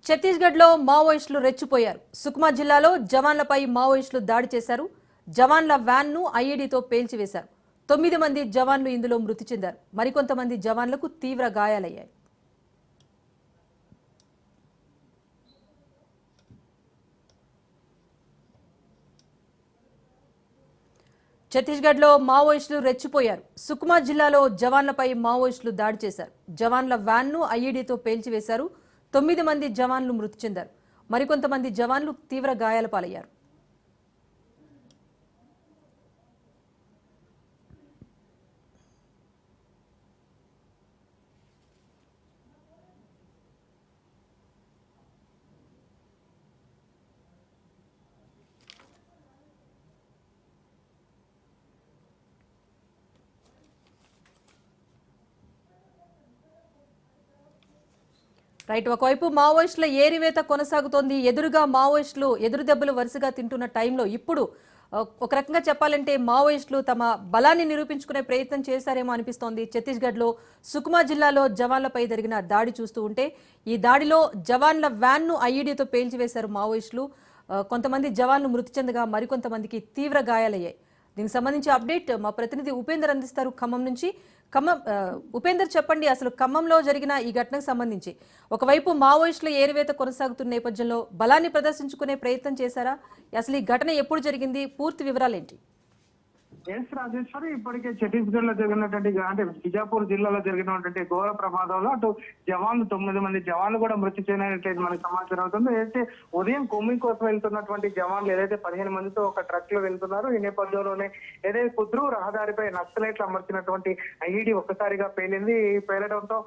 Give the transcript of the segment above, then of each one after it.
ఛత్తీస్గఢ్లో మావోయిస్టులు రెచ్చిపోయారు. సుక్మా జిల్లాలో జవాన్లపై మావోయిస్టులు దాడి చేశారు. జవాన్ల వ్యాన్ను ఐఈడీతో పేల్చివేశారు. 9 మంది జవాన్లు ఇందులో మృతి చెందారు. మరికొంతమంది జవాన్లకు తీవ్ర గాయాలయ్యాయి. ఛత్తీస్గఢ్లో మావోయిస్టులు రెచ్చిపోయారు. సుక్మా జిల్లాలో జవాన్లపై మావోయిస్టులు దాడి చేశారు. జవాన్ల వ్యాన్ను ఐఈడీతో పేల్చివేశారు. 9 మంది జవాన్లు మృతి చెందారు. మరికొంతమంది జవాన్లు తీవ్ర గాయాల పాలయ్యారు. రైట్, ఒకవైపు మావోయిస్టుల ఏరివేత కొనసాగుతోంది. ఎదురుగా మావోయిస్టులు ఎదురు దెబ్బలు వరుసగా తింటున్న టైంలో ఇప్పుడు ఒక రకంగా చెప్పాలంటే మావోయిస్టులు తమ బలాన్ని నిరూపించుకునే ప్రయత్నం చేశారేమో అనిపిస్తోంది. ఛత్తీస్గఢ్లో సుక్మా జిల్లాలో జవాన్లపై జరిగిన దాడి చూస్తూ ఉంటే ఈ దాడిలో జవాన్ల వ్యాన్ను ఐఈడీతో పేల్చివేశారు మావోయిస్టులు. కొంతమంది జవాన్లు మృతి చెందగా మరికొంతమందికి తీవ్ర గాయాలయ్యాయి. దీనికి సంబంధించి అప్డేట్ మా ప్రతినిధి ఉపేందర్ అందిస్తారు ఖమ్మం నుంచి. ఉపేందర్, చెప్పండి, అసలు ఖమ్మంలో జరిగిన ఈ ఘటనకు సంబంధించి ఒకవైపు మావోయిస్టుల ఏరివేత కొనసాగుతున్న నేపథ్యంలో బలాన్ని ప్రదర్శించుకునే ప్రయత్నం చేశారా? అసలు ఈ ఘటన ఎప్పుడు జరిగింది? పూర్తి వివరాలేంటి? ఎస్ రాజేశ్వరి, ఇప్పటికే ఛత్తీస్గఢ్ లో జరిగినటువంటి అంటే బిజాపూర్ జిల్లాలో జరిగినటువంటి ఘోర ప్రమాదంలో అటు జవాన్లు 9 మంది జవాన్లు కూడా మృతి చెందినట్లయితే మనకు సమాచారం అవుతుంది. అయితే ఉదయం కొమ్మింగ్ కోసం వెళ్తున్నటువంటి జవాన్లు ఏదైతే 15 మందితో ఒక ట్రక్ లో వెళ్తున్నారో ఈ నేపథ్యంలోనే ఏదైతే కుద్రు రహదారిపై నక్సలైట్లు అమర్చినటువంటి ఐఈడీ ఒక్కసారిగా పేలింది. పేలడంతో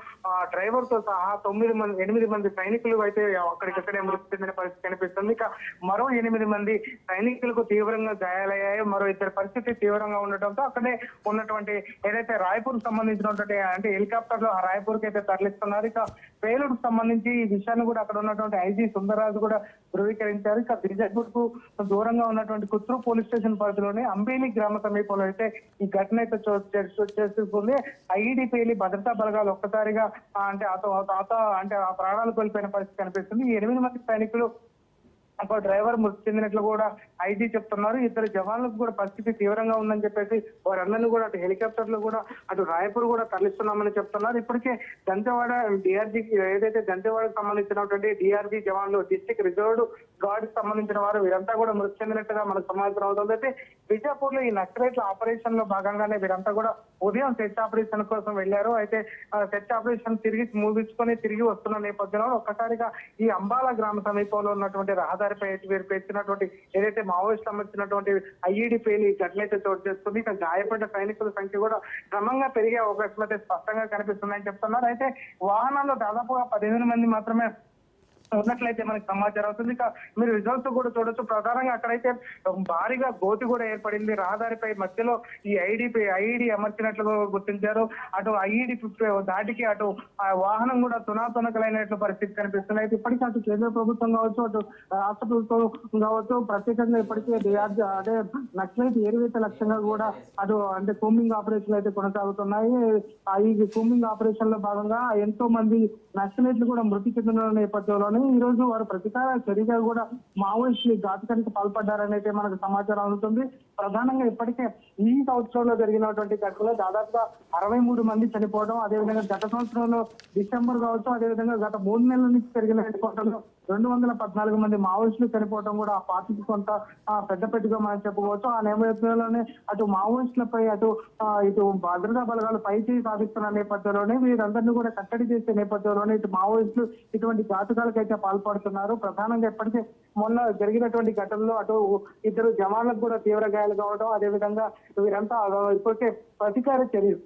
డ్రైవర్ తో సహా 8 మంది సైనికులు అయితే అక్కడికక్కడే మృతి చెందిన పరిస్థితి కనిపిస్తుంది. ఇక మరో 8 మంది సైనికులకు తీవ్రంగా గాయాలయ్యాయి. మరో 2 పరిస్థితి తీవ్రంగా ఉండటంతో అక్కడే ఉన్నటువంటి ఏదైతే రాయ్పూర్ సంబంధించినటువంటి అంటే హెలికాప్టర్ లో రాయ్పూర్ కి అయితే తరలిస్తున్నారు. ఇక పేలుడు సంబంధించి ఈ విషయాన్ని కూడా అక్కడ ఉన్నటువంటి ఐజీ సుందరరాజు కూడా ధృవీకరించారు. ఇక బిజాపూర్ కు దూరంగా ఉన్నటువంటి కుత్రు పోలీస్ స్టేషన్ పరిధిలోని అంబేలి గ్రామ సమీపంలో అయితే ఈ ఘటన అయితే చేసుకుంది. ఐఈడీ పేలి భద్రతా బలగాలు ఒక్కసారిగా అంటే ఆ ప్రాణాలు కోల్పోయిన పరిస్థితి కనిపిస్తుంది. ఈ 8 మంది సైనికులు ఒక డ్రైవర్ మృతి చెందినట్లు కూడా ఐజీ చెప్తున్నారు. 2 జవాన్లకు కూడా పరిస్థితి తీవ్రంగా ఉందని చెప్పేసి వారందరినీ కూడా అటు హెలికాప్టర్ లో కూడా అటు రాయపూర్ కూడా తరలిస్తున్నామని చెప్తున్నారు. ఇప్పటికే దంతెవాడ డిఆర్జీ ఏదైతే దంతెవాడకు సంబంధించినటువంటి డిఆర్జీ జవాన్లు డిస్ట్రిక్ట్ రిజర్వ్డ్ గార్డ్ సంబంధించిన వారు వీరంతా కూడా మృతి చెందినట్టుగా మనకు సమాచారం అవుతుంది. అయితే బిజాపూర్ లో ఈ నక్సలైట్ల ఆపరేషన్ లో భాగంగానే వీరంతా కూడా ఉదయం సెర్చ్ ఆపరేషన్ కోసం వెళ్లారు. అయితే సెర్చ్ ఆపరేషన్ తిరిగి ముగించుకొని తిరిగి వస్తున్న నేపథ్యంలో ఒక్కసారిగా ఈ అంబాలా గ్రామ సమీపంలో ఉన్నటువంటి రహదారిపై వీరు పేర్చినటువంటి ఏదైతే మావోయిస్టులు అమర్చినటువంటి ఐఈడీ పేలి ఘటన అయితే చోటు చేస్తుంది. ఇక గాయపడ్డ సైనికుల సంఖ్య కూడా క్రమంగా పెరిగే అవకాశం అయితే స్పష్టంగా కనిపిస్తుందని చెప్తున్నారు. అయితే వాహనాల్లో దాదాపుగా 15 మంది మాత్రమే ఉన్నట్లయితే మనకి సమాచారం అవుతుంది. ఇక మీరు రిజల్ట్స్ కూడా చూడొచ్చు. ప్రధానంగా అక్కడైతే భారీగా గోతి కూడా ఏర్పడింది. రహదారిపై మధ్యలో ఈ ఐఈడీ అమర్చినట్లు గుర్తించారు. అటు ఐఈడీ దాటికి అటు ఆ వాహనం కూడా తునాతునకలైనట్లు పరిస్థితి కనిపిస్తుంది. అయితే ఇప్పటికీ అటు కేంద్ర ప్రభుత్వం కావచ్చు, అటు రాష్ట్ర ప్రభుత్వం కావచ్చు, ప్రత్యేకంగా ఇప్పటికే అంటే నక్సలైట్ ఏరివేత లక్ష్యంగా కూడా అటు అంటే కూంబింగ్ ఆపరేషన్లు అయితే కొనసాగుతున్నాయి. ఈ కూంబింగ్ ఆపరేషన్ లో భాగంగా ఎంతో మంది నక్సలైట్లు కూడా మృతి చెందిన నేపథ్యంలోనే ఈ రోజు వారు ప్రతీకార చర్యగా కూడా మావోయిస్టులు ఘాతుకానికి పాల్పడ్డారని అయితే మనకు సమాచారం అందుతుంది. ప్రధానంగా ఇప్పటికే ఈ సంవత్సరంలో జరిగినటువంటి ఘటనలో దాదాపుగా 63 మంది చనిపోవడం, అదేవిధంగా గత సంవత్సరంలో డిసెంబర్ కావచ్చు, అదేవిధంగా గత 3 నెలల నుంచి జరిగిన ఘటనలో 214 మంది మావోయిస్టులు చనిపోవడం కూడా ఆ పార్టీకి కొంత పెద్దపెట్టుగా మనం చెప్పుకోవచ్చు. ఆ నేపథ్యంలోనే అటు మావోయిస్టులపై ఇటు భద్రతా బలగాలు పైచేయి సాధిస్తున్న నేపథ్యంలోనే వీరందరినీ కూడా కట్టడి చేసే నేపథ్యంలోనే ఇటు మావోయిస్టులు ఇటువంటి ఘాతుకాలకు అయితే పాల్పడుతున్నారు. ప్రధానంగా ఇప్పటికే మొన్న జరిగినటువంటి ఘటనలో అటు 2 జవాన్లకు కూడా తీవ్ర గాయాలు కావడం, అదేవిధంగా వీరంతా ఇప్పటికే ప్రతీకార చర్య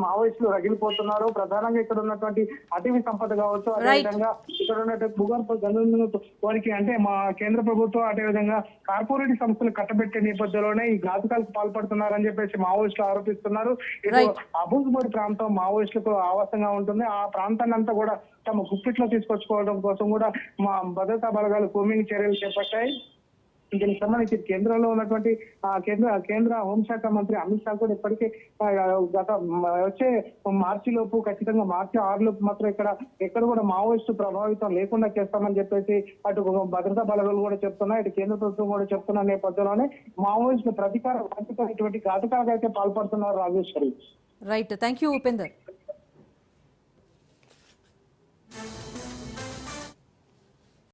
మావోయిస్టులు రగిలిపోతున్నారు. ప్రధానంగా ఇక్కడ ఉన్నటువంటి అటవీ సంపద కావచ్చు, అదేవిధంగా ఇక్కడ ఉన్నటువంటి భూగర్భ గనులను వారికి అంటే మా కేంద్ర ప్రభుత్వం అదేవిధంగా కార్పొరేట్ సంస్థలు కట్టబెట్టే నేపథ్యంలోనే ఈ ఘాతుకాలకు పాల్పడుతున్నారని చెప్పేసి మావోయిస్టులు ఆరోపిస్తున్నారు. ఇటు అబూజ్బోర్ ప్రాంతం మావోయిస్టులకు ఆవాసంగా ఉంటుంది. ఆ ప్రాంతాన్ని అంతా కూడా తమ గుప్పిట్లో తీసుకొచ్చుకోవడం కోసం కూడా మా భద్రతా బలగాలు కూంబింగ్ చర్యలు చేపట్టాయి. దీనికి సంబంధించి కేంద్రంలో ఉన్నటువంటి కేంద్ర హోంశాఖ మంత్రి అమిత్ షా కూడా ఇప్పటికే వచ్చే మార్చి లోపు, ఖచ్చితంగా మార్చి 6 లోపు మాత్రం ఎక్కడ కూడా మావోయిస్టు ప్రభావితం లేకుండా చేస్తామని చెప్పేసి అటు భద్రతా బలగాలు కూడా చెప్తున్నాయి, ఇటు కేంద్ర ప్రభుత్వం కూడా చెప్తున్న నేపథ్యంలోనే మావోయిస్టులు ప్రతీకార వాంఛతో ఇటువంటి ఘాతకాలకు అయితే పాల్పడుతున్నారు Rajeshwari. Right, thank you Upender.